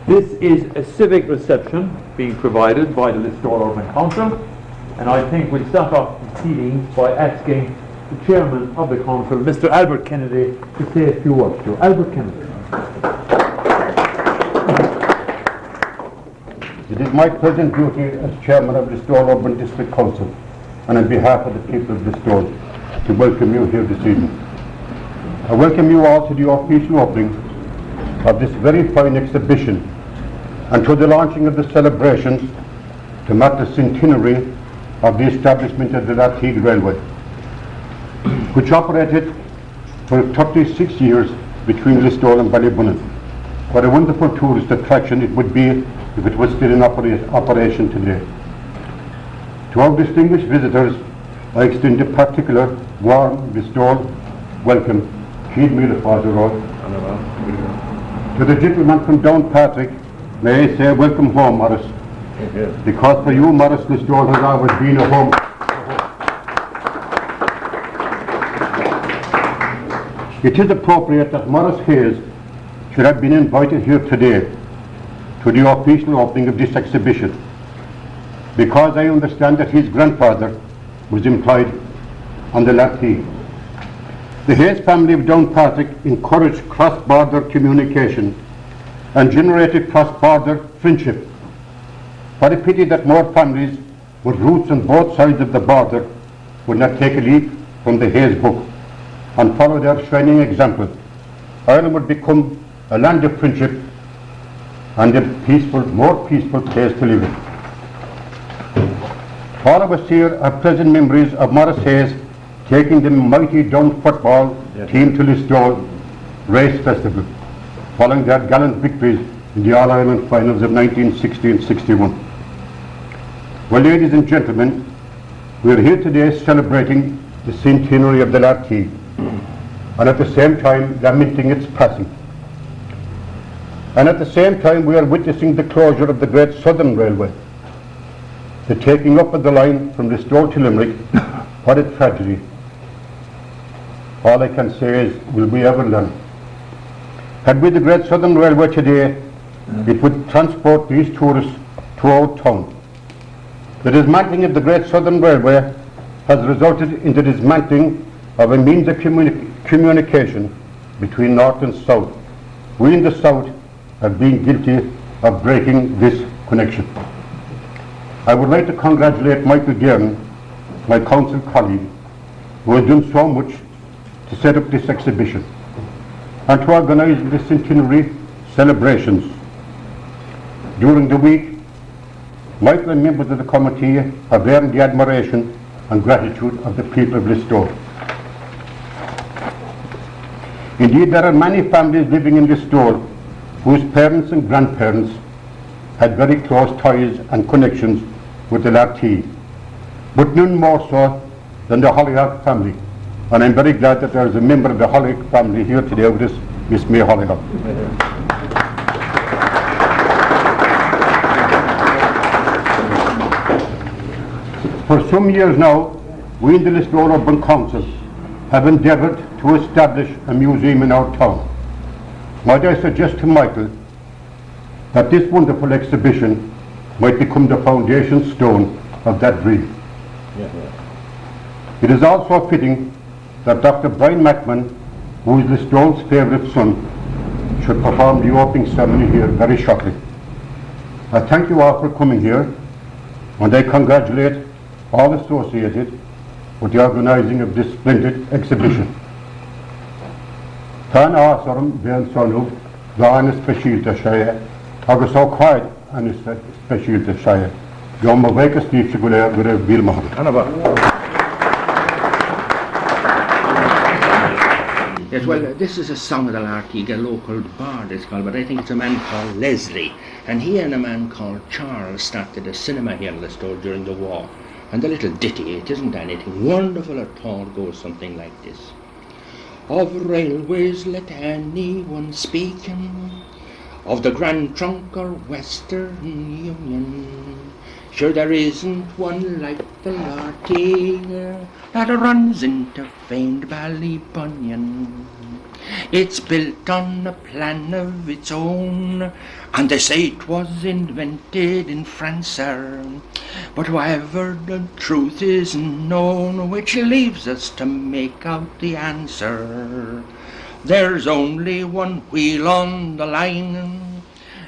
This is a civic reception being provided by the Listowel Urban Council, and I think we'll start off the proceedings by asking the chairman of the council, Mr. Albert Kennedy, to say a few words to you. Albert Kennedy. It is my present duty as chairman of the Listowel Urban District Council, and on behalf of the people of Listowel, to welcome you here this evening. I welcome you all to the official opening of this very fine exhibition and to the launching of the celebrations to mark the centenary of the establishment of the Lartigue Railway, which operated for 36 years between Listowel and Ballybunnan. What a wonderful tourist attraction it would be if it was still in operation today. To our distinguished visitors, I extend a particular warm Listowel welcome. To the gentleman from Downpatrick, may I say welcome home, Maurice. Because for you, Maurice, Listowel has always been a home. It is appropriate that Maurice Hayes should have been invited here today to the official opening of this exhibition, because I understand that his grandfather was employed on the Lartigue. The Hayes family of Downpatrick encouraged cross-border communication and generated cross-border friendship. What a pity that more families with roots on both sides of the border would not take a leaf from the Hayes book and follow their shining example. Ireland would become a land of friendship and a peaceful, more peaceful place to live in. All of us here are present memories of Maurice Hayes taking the mighty Down football team to Listowel Race Festival, following their gallant victories in the All-Ireland finals of 1960 and 61. Well, ladies and gentlemen, we are here today celebrating the centenary of the Lartigue, and at the same time lamenting its passing. And at the same time we are witnessing the closure of the Great Southern Railway, the taking up of the line from Listowel to Limerick. What a tragedy. All I can say is, will we ever learn? Had we the Great Southern Railway today, it would transport these tourists to our town. The dismantling of the Great Southern Railway has resulted in the dismantling of a means of communication between north and south. We in the south have been guilty of breaking this connection. I would like to congratulate Michael Guerin, my council colleague, who has done so much to set up this exhibition and to organise the centenary celebrations. During the week, Michael and members of the committee have earned the admiration and gratitude of the people of Listowel. Indeed, there are many families living in Listowel whose parents and grandparents had very close ties and connections with the Lartigue, but none more so than the Hollyhock family. And I'm very glad that there is a member of the Hollyhock family here today with us, Miss May Hollyhock. For some years now, we in the Listowel Urban Council have endeavoured to establish a museum in our town. Might I suggest to Michael that this wonderful exhibition might become the foundation stone of that dream. It is also fitting that Dr. Bryan MacMahon, who is Listowel's favourite son, should perform the opening ceremony here very shortly. I thank you all for coming here, and I congratulate all associated with the organising of this splendid exhibition. Tá ásaram bhean sonú dá is speisialta sé, agus ó cáid an is speisialta sé. Go má bhéchas tíobh se go léir go raibh bhíl maith. Yes, well, this is a song of the Lartigue, a local bard it's called, but I think it's a man called Leslie, and he and a man called Charles started a cinema here in Listowel during the war. And the little ditty, it isn't anything wonderful at all, goes something like this. Of railways let anyone speaking, of the Grand Trunk or Western Union, sure there isn't one like the Lartigue that runs into famed Ballybunion. It's built on a plan of its own, and they say it was invented in France, sir. But whatever the truth isn't known, which leaves us to make out the answer. There's only one wheel on the line,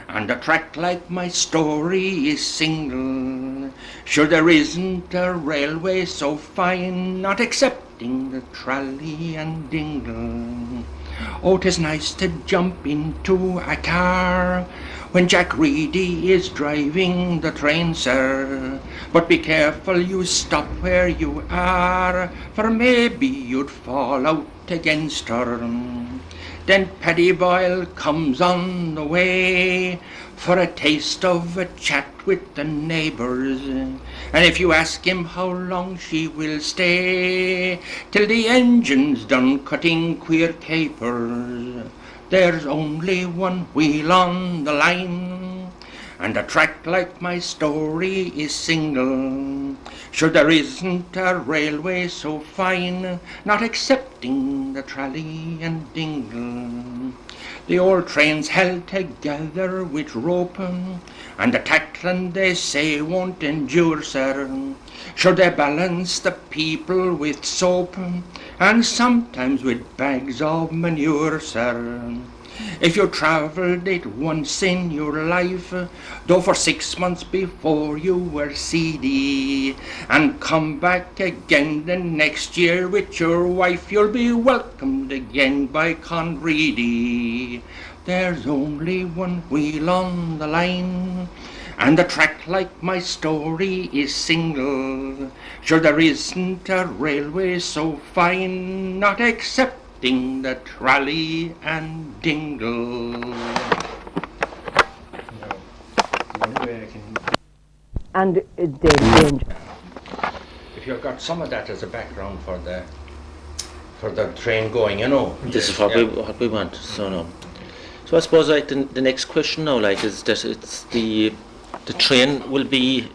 and a track like my story is single. Sure there isn't a railway so fine, not excepting the trolley and dingle. Oh, 'tis nice to jump into a car when Jack Reedy is driving the train, sir. But be careful you stop where you are, for maybe you'd fall out against her. Then Paddy Boyle comes on the way for a taste of a chat with the neighbours. And if you ask him how long she will stay, till the engine's done cutting queer capers, there's only one wheel on the line, and a track like my story is single. Sure there isn't a railway so fine, not excepting the trolley and dingle. The old train's held together with rope, and the tackling they say won't endure, sir. Sure they balance the people with soap, and sometimes with bags of manure, sir. If you travelled it once in your life, though for 6 months before you were seedy, and come back again the next year with your wife, you'll be welcomed again by Conready. There's only one wheel on the line, and the track like my story is single. Sure there isn't a railway so fine, not excepting the trolley and dingle. And danger. If you've got some of that as a background for the train going, you know. This is what we want. So no. So I suppose like the next question now, like, is that it's the train will be.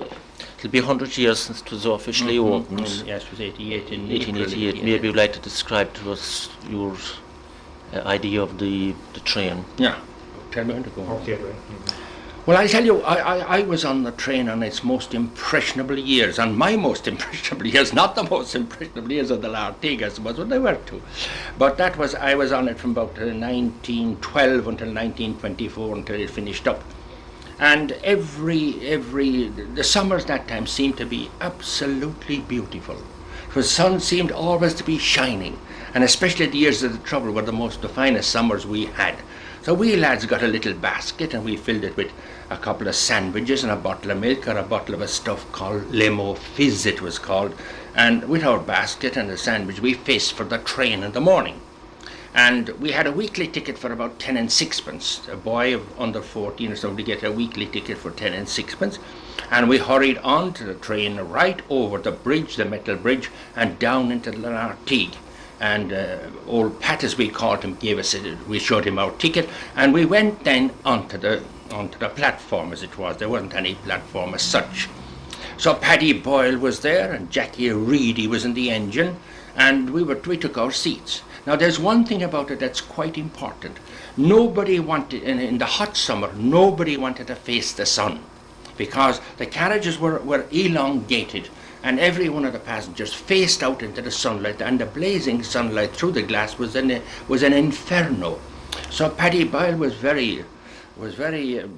It'll be 100 years since it was officially opened. Yes, it was 88 in 1888. April, Maybe you'd like to describe to us your idea of the train. Yeah. Tell me when to go. Okay, right. Well, I tell you, I was on the train on its most impressionable years, and my most impressionable years, not the most impressionable years of the Lartigue, I suppose, what they were too. But that was, I was on it from about 1912 until 1924, until it finished up. And the summers that time seemed to be absolutely beautiful. The sun seemed always to be shining, and especially the years of the trouble were the finest summers we had. So we lads got a little basket, and we filled it with a couple of sandwiches and a bottle of milk, or a bottle of a stuff called Lemo Fizz it was called. And with our basket and the sandwich, we faced for the train in the morning. And we had a weekly ticket for about 10 and sixpence. A boy of under 14 or so to get a weekly ticket for 10 and sixpence. And we hurried on to the train right over the bridge, the metal bridge, and down into the Lartigue. And old Pat, as we called him, we showed him our ticket, and we went then onto the platform as it was. There wasn't any platform as such. So Paddy Boyle was there, and Jackie Reedy was in the engine, and we took our seats. Now there's one thing about it that's quite important. Nobody wanted, in the hot summer, nobody wanted to face the sun, because the carriages were elongated, and every one of the passengers faced out into the sunlight, and the blazing sunlight through the glass was an inferno. So Paddy Boyle was very